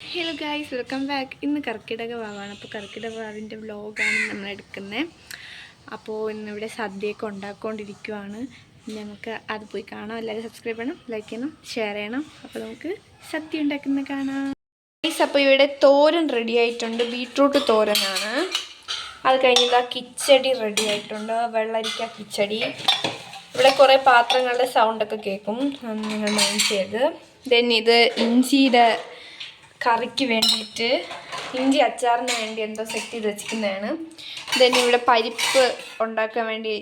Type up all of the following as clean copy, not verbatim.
Hello guys, welcome back. ഇന്ന് കർക്കിടക വാവാണ്. അപ്പോൾ കർക്കിടക വാവിൻ്റെ വ്ലോഗാണ് നമ്മൾ എടുക്കുന്നത്. അപ്പോൾ ഇന്നിവിടെ സദ്യയൊക്കെ ഉണ്ടാക്കിക്കൊണ്ടിരിക്കുവാണ്. ഞങ്ങൾക്ക് അത് പോയി കാണാം. എല്ലാവരും സബ്സ്ക്രൈബ് ചെയ്യണം, ലൈക്ക് ചെയ്യണം, ഷെയർ ചെയ്യണം. അപ്പോൾ നമുക്ക് സദ്യ ഉണ്ടാക്കുന്നത് കാണാം. ഗൈസ്, അപ്പോൾ ഇവിടെ തോരൻ റെഡി ആയിട്ടുണ്ട്. ബീട്രൂട്ട് തോരനാണ്. അത് കഴിഞ്ഞിട്ട് കിച്ചടി റെഡി ആയിട്ടുണ്ട്. വെള്ളരിക്ക കിച്ചടി. ഇവിടെ കുറേ പാത്രങ്ങളുടെ സൗണ്ടൊക്കെ കേൾക്കും, നിങ്ങൾ മൈൻഡ് ചെയ്ത്. ദെൻ ഇത് ഇഞ്ചിയുടെ കറിക്ക് വേണ്ടിയിട്ട്, ഇഞ്ചി അച്ചാറിന് വേണ്ടി എന്തോ സെറ്റ് ചെയ്ത് വെച്ചിരിക്കുന്നതാണ്. ദെൻ ഇവിടെ പരിപ്പ് ഉണ്ടാക്കാൻ വേണ്ടി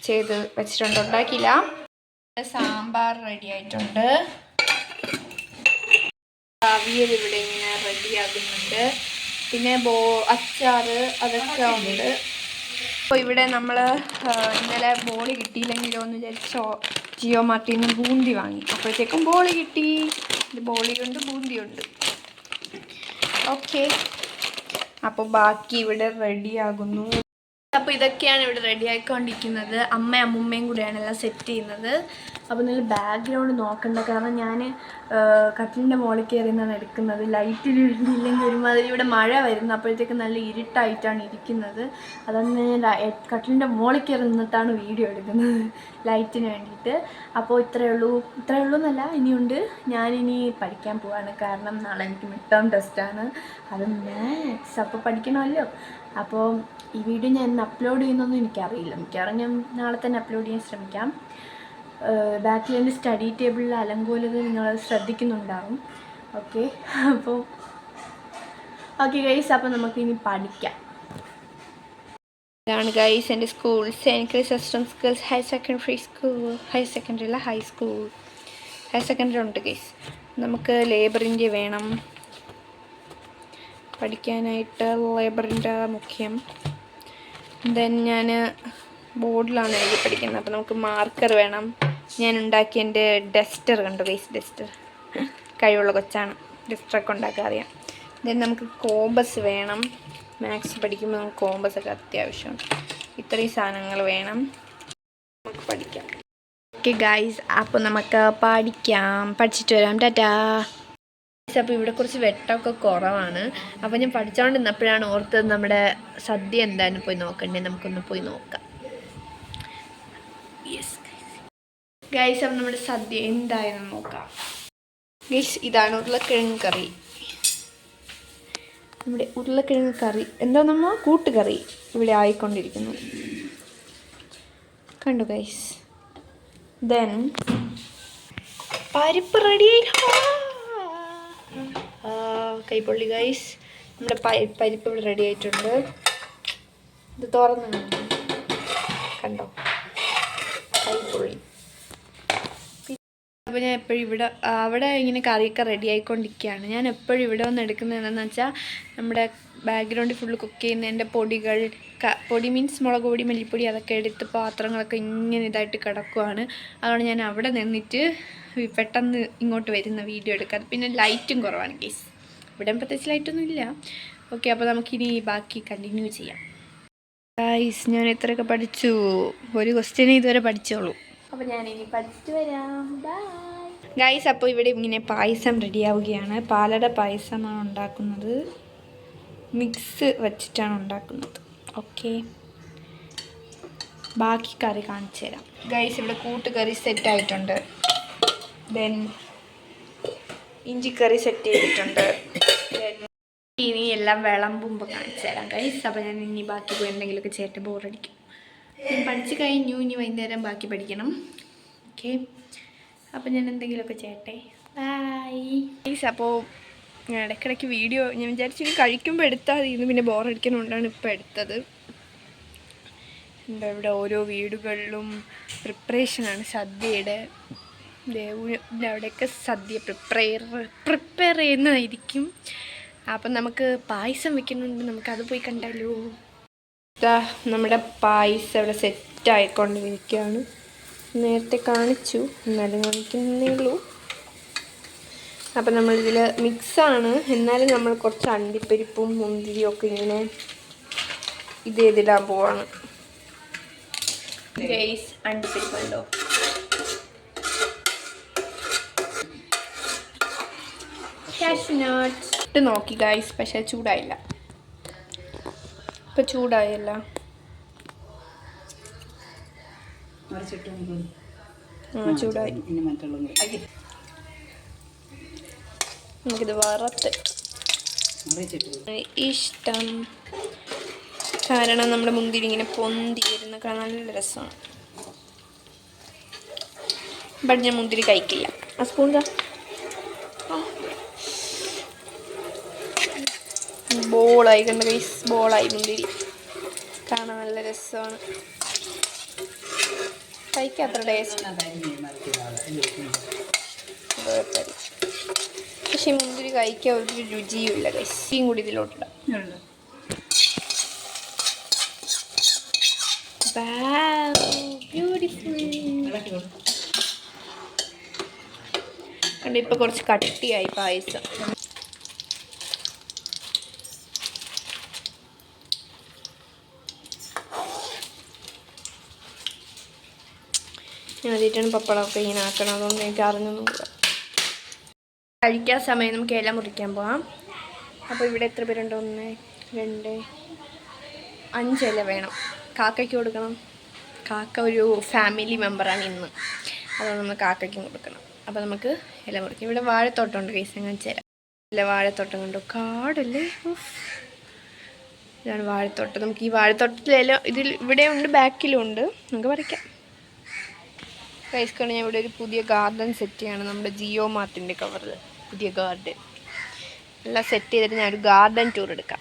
ചെയ്ത് വെച്ചിട്ടുണ്ട്, ഉണ്ടാക്കിയില്ല. സാമ്പാർ റെഡി ആയിട്ടുണ്ട്. അവിയൽ ഇവിടെ ഇങ്ങനെ റെഡിയാകുന്നുണ്ട്. പിന്നെ അച്ചാർ അതൊക്കെ ഉണ്ട്. അപ്പോൾ ഇവിടെ നമ്മൾ ഇന്നലെ ബോളി കിട്ടിയില്ലെങ്കിലോ എന്ന് വിചാരിച്ചോ ജിയോ മാർട്ടിൽ നിന്ന് ബൂന്തി വാങ്ങി. അപ്പോഴത്തേക്കും ബോളി കിട്ടി. ബോളിയുണ്ട്, ബൂന്തിയുണ്ട്. ഓക്കെ, അപ്പോൾ ബാക്കി ഇവിടെ റെഡിയാകുന്നു. അപ്പോൾ ഇതൊക്കെയാണ് ഇവിടെ റെഡി ആയിക്കൊണ്ടിരിക്കുന്നത്. അമ്മയും കൂടെയാണ് എല്ലാം സെറ്റ് ചെയ്യുന്നത്. അപ്പോൾ നിങ്ങൾ ബാക്ക്ഗ്രൗണ്ട് നോക്കണ്ട, കാരണം ഞാൻ കട്ടിലിൻ്റെ മുകളിൽ കയറിയെന്നാണ് എടുക്കുന്നത്. ലൈറ്റിൽ ഇല്ലെങ്കിൽ ഒരുമാതിരി ഇവിടെ മഴ വരുന്നു, അപ്പോഴത്തേക്ക് നല്ല ഇരുട്ടായിട്ടാണ് ഇരിക്കുന്നത്. അതാണ് ഞാൻ കട്ടിലിൻ്റെ മുകളിൽ കയറി നിന്നിട്ടാണ് വീഡിയോ എടുക്കുന്നത് ലൈറ്റിന് വേണ്ടിയിട്ട്. അപ്പോൾ ഇത്രയേ ഉള്ളൂ എന്നല്ല, ഇനിയുണ്ട്. ഞാനിനി പഠിക്കാൻ പോവാണ്, കാരണം നാളെ എനിക്ക് മിഡ് ടേം ടെസ്റ്റാണ്. അത് മാത്സ്, അപ്പോൾ പഠിക്കണമല്ലോ. അപ്പോൾ ഈ വീഡിയോ ഞാൻ ഇന്ന് അപ്ലോഡ് ചെയ്യുന്നൊന്നും എനിക്കറിയില്ല. മിക്കവാറും ഞാൻ നാളെ തന്നെ അപ്ലോഡ് ചെയ്യാൻ ശ്രമിക്കാം. ബാക്കിൽ എൻ്റെ സ്റ്റഡി ടേബിളിൽ അലങ്കോലത നിങ്ങൾ ശ്രദ്ധിക്കുന്നുണ്ടാവും. ഓക്കെ ഗൈസ്, അപ്പോൾ നമുക്കിനി പഠിക്കാം. ഇതാണ് ഗൈസ് എൻ്റെ school, saint Chrysostom's girls higher secondary school. Higher secondary അല്ല, ഹയർ സെക്കൻഡറി ഉണ്ട് ഗൈസ്. നമുക്ക് ലേബറിൻ്റെ വേണം പഠിക്കാനായിട്ട്. ലേബറിൻ്റെ മുഖ്യം. ദെൻ ഞാൻ ബോർഡിലാണ് എഴുതി പഠിക്കുന്നത്, അപ്പോൾ നമുക്ക് മാർക്കർ വേണം. ഞാൻ ഉണ്ടാക്കിയ എൻ്റെ ഡസ്റ്റർ കണ്ടു ഗൈസ്, ഡസ്റ്റർ കഴിവുള്ള കൊച്ചാണ്, ഡസ്റ്ററൊക്കെ ഉണ്ടാക്കാൻ അറിയാം. ദെൻ നമുക്ക് കോമ്പസ് വേണം. മാത്സ് പഠിക്കുമ്പോൾ നമുക്ക് കോമ്പസൊക്കെ അത്യാവശ്യമാണ്. ഇത്രയും സാധനങ്ങൾ വേണം, നമുക്ക് പഠിക്കാം. ഓക്കെ ഗൈസ്, അപ്പോൾ നമുക്ക് പഠിച്ചിട്ട് വരാം. ടാറ്റാ. അപ്പോൾ ഇവിടെ കുറച്ച് വെട്ടമൊക്കെ കുറവാണ്. അപ്പോൾ ഞാൻ പഠിച്ചുകൊണ്ടിരുന്നപ്പോഴാണ് ഓർത്തത് നമ്മുടെ സദ്യ എന്തായാലും പോയി നോക്കണ്ടേ, നമുക്കൊന്ന് പോയി നോക്കാം. യെസ് ഗൈസ്, അപ്പോൾ നമ്മുടെ സദ്യ എന്തായാലും നോക്കാം. ഗൈസ്, ഇതാണ് ഉരുളക്കിഴങ്ങ് കറി. നമ്മുടെ ഉരുളക്കിഴങ്ങ് കറി എന്താ, നമ്മൾ കൂട്ടുകറി ഇവിടെ ആയിക്കൊണ്ടിരിക്കുന്നു. കണ്ടു ഗൈസ്. ദെൻ പരിപ്പ് റെഡി. കൈപ്പൊള്ളി ഗൈസ്, നമ്മുടെ പരിപ്പ് ഇവിടെ റെഡി ആയിട്ടുണ്ട്. ഇത് തുറന്ന് കണ്ടോ, കൈപ്പൊള്ളി. അപ്പോൾ ഞാൻ എപ്പോഴും അവിടെ ഇങ്ങനെ കറിയൊക്കെ റെഡി ആയിക്കൊണ്ടിരിക്കുകയാണ്. ഞാൻ എപ്പോഴും ഇവിടെ വന്ന് എടുക്കുന്നത് എന്താണെന്ന് വെച്ചാൽ, നമ്മുടെ ബാക്ക്ഗ്രൗണ്ടിൽ ഫുള്ള് കുക്ക് ചെയ്യുന്നതിൻ്റെ പൊടികൾ, പൊടി മീൻസ് മുളക് പൊടി, മല്ലിപ്പൊടി, അതൊക്കെ എടുത്ത് പാത്രങ്ങളൊക്കെ ഇങ്ങനെ ഇതായിട്ട് കിടക്കുവാണ്. അതുകൊണ്ട് ഞാൻ അവിടെ നിന്നിട്ട് പെട്ടെന്ന് ഇങ്ങോട്ട് വരുന്ന വീഡിയോ എടുക്കാം. പിന്നെ ലൈറ്റും കുറവാണ് ഗൈസ്, ഇവിടെ പ്രത്യേകിച്ച് ലൈറ്റൊന്നും ഇല്ല. ഓക്കെ, അപ്പോൾ നമുക്കിനി ബാക്കി കണ്ടിന്യൂ ചെയ്യാം. ഗൈസ്, ഞാൻ എത്രയൊക്കെ പഠിച്ചു, ഒരു ക്വസ്റ്റ്യനെ ഇതുവരെ പഠിച്ചോളൂ. അപ്പോൾ ഞാനിനി പഠിച്ചിട്ട് വരാം. Bye guys. അപ്പോൾ ഇവിടെ ഇങ്ങനെ പായസം റെഡിയാവുകയാണ്. പാലട പായസമാണ് ഉണ്ടാക്കുന്നത്, മിക്സ് വെച്ചിട്ടാണ് ഉണ്ടാക്കുന്നത്. ഓക്കെ, ബാക്കി കറി കാണിച്ചു തരാം. ഗൈസ്, ഇവിടെ കൂട്ടുകറി സെറ്റായിട്ടുണ്ട്. ദെൻ ഇഞ്ചിക്കറി സെറ്റ് ചെയ്തിട്ടുണ്ട്. ഇനി എല്ലാം വിളമ്പുമ്പോൾ കാണിച്ചു തരാം ഗൈസ്. അപ്പോൾ ഞാൻ ഇനി ബാക്കി പോയി എന്തെങ്കിലുമൊക്കെ ചെയ്തിട്ട് ബോറടിക്കും. ഞാൻ പഠിച്ചു കഴിഞ്ഞു, ഇനി വൈകുന്നേരം ബാക്കി പഠിക്കണം. ഓക്കെ, അപ്പോൾ ഞാൻ എന്തെങ്കിലുമൊക്കെ ചെയ്യട്ടെ. Bye guys. അപ്പോൾ ഞാൻ ഇടയ്ക്കിടയ്ക്ക് വീഡിയോ ഞാൻ വിചാരിച്ചു കഴിക്കുമ്പോൾ എടുത്താൽ മതി, പിന്നെ ബോറടിക്കണോണ്ടാണ് ഇപ്പോൾ എടുത്തത്. എന്താ, ഇവിടെ ഓരോ വീടുകളിലും പ്രിപ്പറേഷനാണ് സദ്യയുടെ. അവിടെയൊക്കെ സദ്യ പ്രിപ്പയർ ചെയ്യുന്നതായിരിക്കും. അപ്പം നമുക്ക് പായസം വെക്കുന്നുണ്ട്, നമുക്കത് പോയി കണ്ടാലോ. നമ്മുടെ പായസം ഇവിടെ സെറ്റായിക്കൊണ്ടിരിക്കുകയാണ്. നേരത്തെ കാണിച്ചു, എന്നാലും കാണിക്കുന്നേ ഉള്ളൂ. അപ്പം നമ്മളിതിൽ മിക്സാണ്, എന്നാലും നമ്മൾ കുറച്ച് അണ്ടിപ്പരിപ്പും മുന്തിരിയും ഒക്കെ ഇങ്ങനെ ഇത് ചെയ്തിടാൻ പോവാണ് ഗൈസ്. അണ്ടിപ്പരിപ്പുണ്ടോ, കാഷ്നട്ട് ഇട്ട് നോക്കി ഗൈസ്, പക്ഷേ ചൂടായില്ല. ഇപ്പം ചൂടായല്ല. ചൂടായി. നമുക്കിത് വറുത്ത് ഇഷ്ടം. കാരണം നമ്മുടെ മുന്തിരി ഇങ്ങനെ പൊന്തി വരുന്ന നല്ല രസമാണ്. ബട്ട് ഞാൻ മുന്തിരി കഴിക്കില്ല. ആ സ്പൂൺ ബോളായി കണ്ട ഗൈസ്, ബോളായി മുന്തിരി. കാണാൻ നല്ല രസമാണ്, കഴിക്കാൻ അത്ര ടേസ്റ്റ്. പക്ഷെ മുന്തിരി കഴിക്കാൻ ഒരു രുചിയും ഇല്ല ഗൈസ്. ടീയും കൂടി ഇതിലോട്ടിടാം. കണ്ട ഇപ്പൊ കുറച്ച് കട്ടിയായി പായസം. ഞാൻ ആദ്യമായിട്ടാണ് പപ്പടമൊക്കെ ഇങ്ങനെ ആക്കണം, അതുകൊണ്ട് എനിക്ക് അറിഞ്ഞൊന്നും കൂടാ. കഴിക്കാൻ സമയം നമുക്ക് ഇല മുറിക്കാൻ പോകാം. അപ്പോൾ ഇവിടെ എത്ര പേരുണ്ട്? 1, 2, 5 ഇല വേണം. കാക്കയ്ക്ക് കൊടുക്കണം. കാക്ക ഒരു ഫാമിലി മെമ്പറാണ് ഇന്ന്, അതുകൊണ്ട് നമ്മൾ കാക്കയ്ക്കും കൊടുക്കണം. അപ്പോൾ നമുക്ക് ഇല മുറിക്കാം. ഇവിടെ വാഴത്തോട്ടമുണ്ട് ഗൈസ്, ഞാൻ ചേരാം. ഇല്ല, വാഴത്തോട്ടം കണ്ടു, കാടല്ലേ. ഇതാണ് വാഴത്തോട്ടം. നമുക്ക് ഈ വാഴത്തോട്ടത്തിലെല്ലാം ഇതിൽ ഇവിടെ ഉണ്ട്, ബാക്കിലും ഉണ്ട്, നമുക്ക് പറിക്കാം. ഗൈസ്, ഞാൻ ഇവിടെ ഒരു പുതിയ ഗാർഡൻ സെറ്റ് ചെയ്യാണ്. നമ്മുടെ ജിയോ മാർട്ടിൻ്റെ കവറിൽ പുതിയ ഗാർഡൻ എല്ലാം സെറ്റ് ചെയ്തിട്ട് ഞാനൊരു ഗാർഡൻ ടൂർ എടുക്കാം.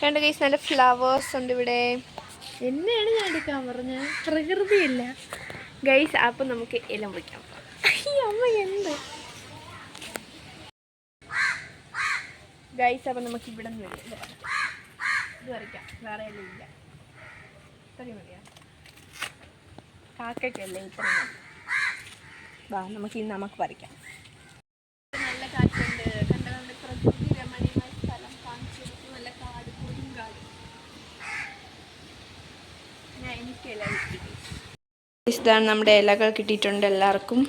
കണ്ട ഗൈസ്, നല്ല ഫ്ലവേഴ്സ് ഉണ്ട് ഇവിടെ. എന്നെയാണ് ഞാൻ എടുക്കാൻ പറഞ്ഞത്, പ്രകൃതിയില്ല ഗൈസ്. അപ്പം നമുക്ക് ഇല മുറിക്കാം. അമ്മ എന്ത് ഗൈസ്, അപ്പം നമുക്ക് ഇവിടെ നിന്ന് ഇത് പറിക്കാം. വേറെ എല്ലാം ഇല്ല, ഇത്രയും മതിയാ. കാക്കയ്ക്കല്ലേ ഇത്രയും. വാ, നമുക്ക് പറിക്കാം. നല്ല കാറ്റുണ്ട്. കണ്ട നമ്മുടെ പ്രകൃതി രമണീയമായ സ്ഥലം കാണിച്ചു. നല്ല കാട്, കൊടുങ്കാട്. എനിക്ക് ഇല കിട്ടി. ഇതാണ് നമ്മുടെ ഇലകൾ കിട്ടിയിട്ടുണ്ട് എല്ലാവർക്കും.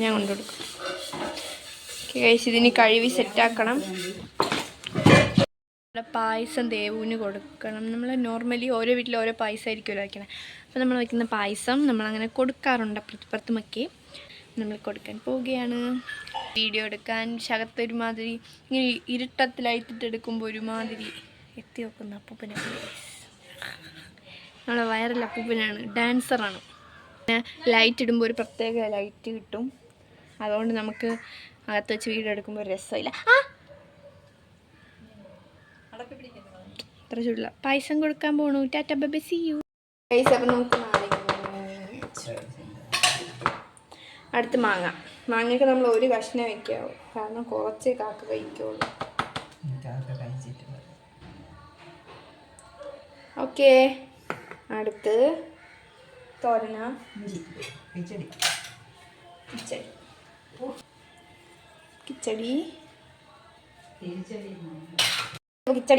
ഞാൻ കൊണ്ടുകൊടുക്കും. ഗൈസ്, ഇതിന് കഴുകി സെറ്റാക്കണം. പായസം ദേവുവിന് കൊടുക്കണം. നമ്മൾ നോർമലി ഓരോ വീട്ടിൽ ഓരോ പായസമായിരിക്കുമല്ലോ വയ്ക്കണം. അപ്പോൾ നമ്മൾ വയ്ക്കുന്ന പായസം നമ്മളങ്ങനെ കൊടുക്കാറുണ്ട്. അപ്പുറത്തുമൊക്കെ നമ്മൾ കൊടുക്കാൻ പോവുകയാണ്. വീഡിയോ എടുക്കാൻ ശകത്തൊരുമാതിരി ഇങ്ങനെ ഇരുട്ടത്തിലായിട്ടിട്ട് എടുക്കുമ്പോൾ ഒരുമാതിരി എത്തി വെക്കുന്ന അപ്പൂപ്പനെ. നമ്മളെ വൈറൽ അപ്പൂപ്പനാണ്, ഡാൻസറാണ്. പിന്നെ ലൈറ്റ് ഇടുമ്പോൾ ഒരു പ്രത്യേക ലൈറ്റ് കിട്ടും. അതുകൊണ്ട് നമുക്ക് അകത്ത് വെച്ച് വീഡിയോ എടുക്കുമ്പോൾ ഒരു രസമില്ല. അത്ര ചൂടില്ല. പായസം കൊടുക്കാൻ പോണു. Tata bye bye, see you. അപ്പം നമുക്ക് അടുത്ത് മാങ്ങയൊക്കെ നമ്മൾ ഒരു കഷ്ണം വയ്ക്കാവും, കാരണം കുറച്ചേ കാക്ക കഴിക്കുള്ളൂ. ഓക്കെ, അടുത്ത് തോരന കിച്ചടി കിച്ചടി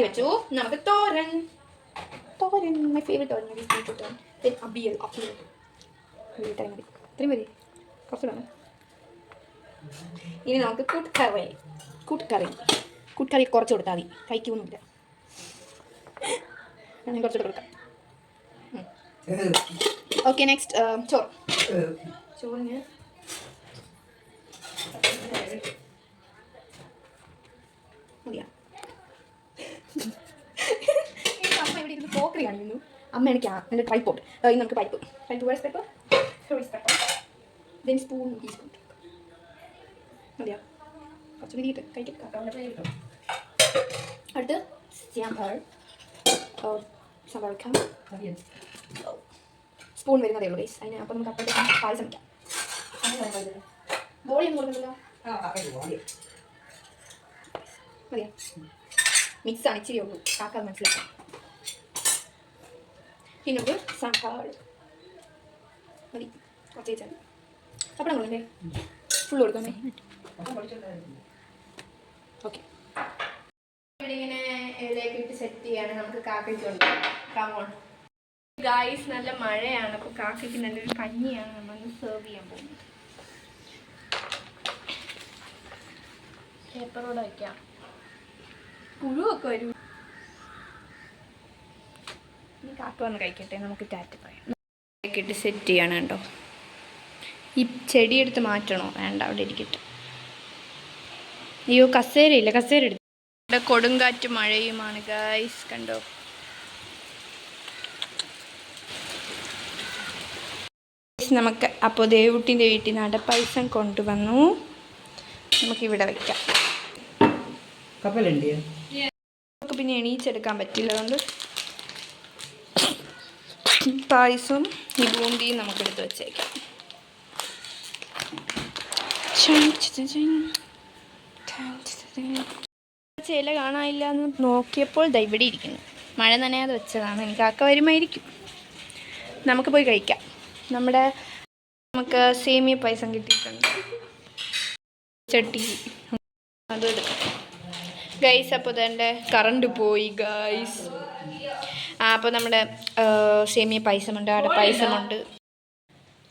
വെച്ചു. നമുക്ക് തോരൻ, മൈ ഫേവറേറ്റ് തോരൻ. അവിയൽ ഇത്രയും മതി, കുറച്ചിടാണ്. ഇനി നമുക്ക് കൂട്ടുകറി കുറച്ച് കൊടുത്താൽ മതി, കഴിക്കൊന്നുമില്ല. ഞാൻ കുറച്ചുകൂടെ കൊടുക്കാം. ഓക്കെ, നെക്സ്റ്റ് ചോറിന് മതിയാ. അമ്മ ഇവിടെ ഇരുന്ന് പോക്കറി കാണിക്കുന്നു. അമ്മ എനിക്ക് എൻ്റെ ട്രൈപോഡ്. ഇനി നമുക്ക് പൈപ്പ് വേഴ്സ് പേപ്പർ, ദെൻ സ്പൂൺ, ടീസ്പൂൺ മതിയാ. കുറച്ച് വിരിയിട്ട് കഴിക്കാം. അടുത്ത് സാമ്പാർ വെക്കാം. സ്പൂൺ വരുന്നതേ ഉള്ളൂ ഗൈസ് അതിന്. അപ്പോൾ നമുക്ക് അപ്പോഴത്തേക്കും പായസം വയ്ക്കാം. ബോളി ഒന്നും കൊടുക്കുന്നില്ല, മതിയാ. മിക്സാണ്, ഇച്ചിരി ഉള്ളൂ, കാക്കാതെ മനസ്സിലാക്കാം. പിന്നെ നമുക്ക് സാമ്പാർ മതി, കുറച്ച് വെച്ചാൽ. അപ്പം കൊടുക്കണ്ടേ, ഫുള്ള് കൊടുക്കണ്ടേ? ഓക്കെ, ഇവിടെ ഇങ്ങനെ ഇലയൊക്കെ ഇട്ട് സെറ്റ് ചെയ്യാണ്. നമുക്ക് കാക്കയ്ക്ക് ഉണ്ട്. കമോൺ, ഗായ്സ് നല്ല മഴയാണ്. അപ്പോൾ കാക്കയ്ക്ക് നല്ലൊരു കഞ്ഞിയാണ് നമ്മൾ സെർവ് ചെയ്യാൻ പോകുന്നത്. പേപ്പറോടെ വയ്ക്കാം. പുഴുവൊക്കെ വരും. ഇനി കാക്ക വന്ന് കഴിക്കട്ടെ, നമുക്ക് ടാറ്റ പറയാം. ഇട്ട് സെറ്റ് ചെയ്യണം കേട്ടോ. ഈ ചെടി എടുത്ത് മാറ്റണോ? വേണ്ട, അവിടെ ഇരിക്കട്ടെ. അയ്യോ, കസേരയില്ല, കസേര എടുത്ത്. ഇവിടെ കൊടുങ്കാറ്റ് മഴയുമാണ് ഗായ്സ്, കണ്ടോ. നമുക്ക് അപ്പോൾ ദേവുട്ടിൻ്റെ വീട്ടിൽ നിന്ന് അടപ്പായസം കൊണ്ടുവന്നു. നമുക്കിവിടെ വയ്ക്കാം. നമുക്ക് പിന്നെ എണീച്ചെടുക്കാൻ പറ്റില്ല, അതുകൊണ്ട് പായസവും ഈ ബൂന്തിയും നമുക്കെടുത്ത് വെച്ചേക്കാം. ചില കാണാനില്ല എന്ന് നോക്കിയപ്പോൾ ദാ ഇവിടെ ഇരിക്കുന്നു. മഴ നനയാതെ വെച്ചതാണ്. എനിക്ക് കാക്ക വരുമായിരിക്കും. നമുക്ക് പോയി കഴിക്കാം. നമുക്ക് സേമിയ പായസം കിട്ടിയിട്ടുണ്ട്. ചട്ടി അത് എടുക്കാം ഗൈസ്. അപ്പോൾ ഇതെൻ്റെ കറണ്ട് പോയി ഗൈസ്. അപ്പോൾ നമ്മുടെ സേമിയ പായസമുണ്ട്, അവിടെ പായസമുണ്ട്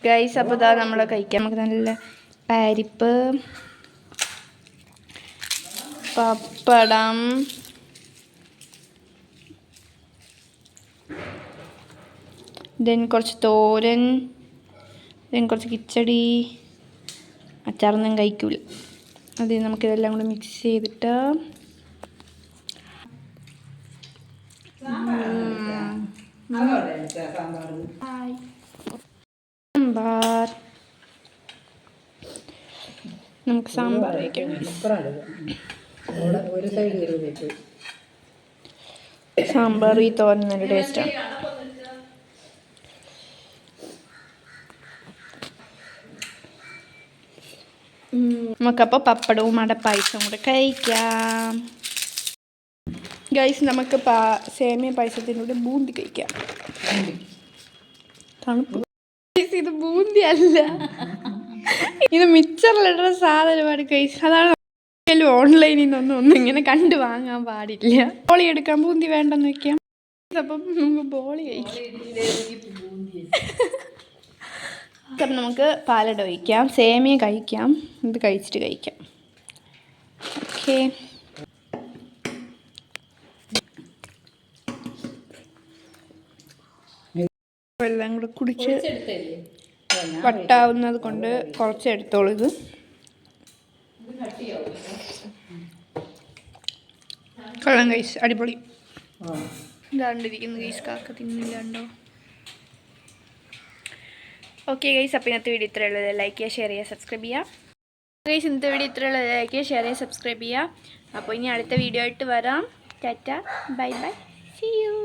ഗൈസ്. അപ്പോൾ ഇതാ നമ്മൾ കഴിക്കാം. നമുക്ക് നല്ല പരിപ്പ്, പപ്പടം, ദെൻ കുറച്ച് തോരൻ, ദെൻ കുറച്ച് കിച്ചടി. അച്ചാറൊന്നും കഴിക്കൂല. അത് നമുക്കിതെല്ലാം കൂടെ മിക്സ് ചെയ്തിട്ട് സാമ്പാർ. നമുക്ക് സാമ്പാർ വയ്ക്കാം. സാമ്പാർ ഈ തോരൻ നല്ല ടേസ്റ്റാണ്. നമുക്കപ്പോൾ പപ്പടവും അടപ്പായസവും കൂടെ കഴിക്കാം ഗൈസ്. നമുക്ക് സേമിയ പായസത്തിൻ്റെ കൂടെ ബൂന്തി കഴിക്കാം. തണുപ്പ്. ഇത് ബൂന്തി അല്ല, ഇത് മിക്സറിലിടുന്ന സാധനമാണ് ഗൈസ്. അതാണ് ഓൺലൈനിൽ നിന്നൊന്നും ഇങ്ങനെ കണ്ടു വാങ്ങാൻ പാടില്ല. ബോളി എടുക്കാം, ബൂന്തി വേണ്ടെന്ന് വെക്കാം. അപ്പം നമുക്ക് ബോളി കഴിക്കാം. അപ്പം നമുക്ക് പാലട ഒഴിക്കാം, സേമിയ കഴിക്കാം, ഇത് കഴിച്ചിട്ട് കഴിക്കാം. ഓക്കെ, എല്ലാം കൂടെ കുടിച്ച് വട്ടാവുന്നത് കൊണ്ട് കുറച്ച് എടുത്തോളൂ. ഇത് കൊള്ളാം ഗൈസ്, അടിപൊളി. ഇതാണ്ടിരിക്കുന്നു ഗൈസ്, കാക്ക തിന്നില്ലാണ്ടോ. ഓക്കെ ഗൈസ്, അപ്പോൾ ഇന്നത്തെ വീഡിയോ ഇത്രയേ ഉള്ളത്. ലൈക്ക് ചെയ്യുക, ഷെയർ ചെയ്യുക, സബ്സ്ക്രൈബ് ചെയ്യുക ഗൈസ്. ഇന്നത്തെ വീഡിയോ ഇത്രയേ ഉള്ളത്. ലൈക്ക് ചെയ്യുക, ഷെയർ ചെയ്യുക, സബ്സ്ക്രൈബ് ചെയ്യുക. അപ്പോൾ ഇനി അടുത്ത വീഡിയോ ആയിട്ട് വരാം. Tata, bye bye, see U.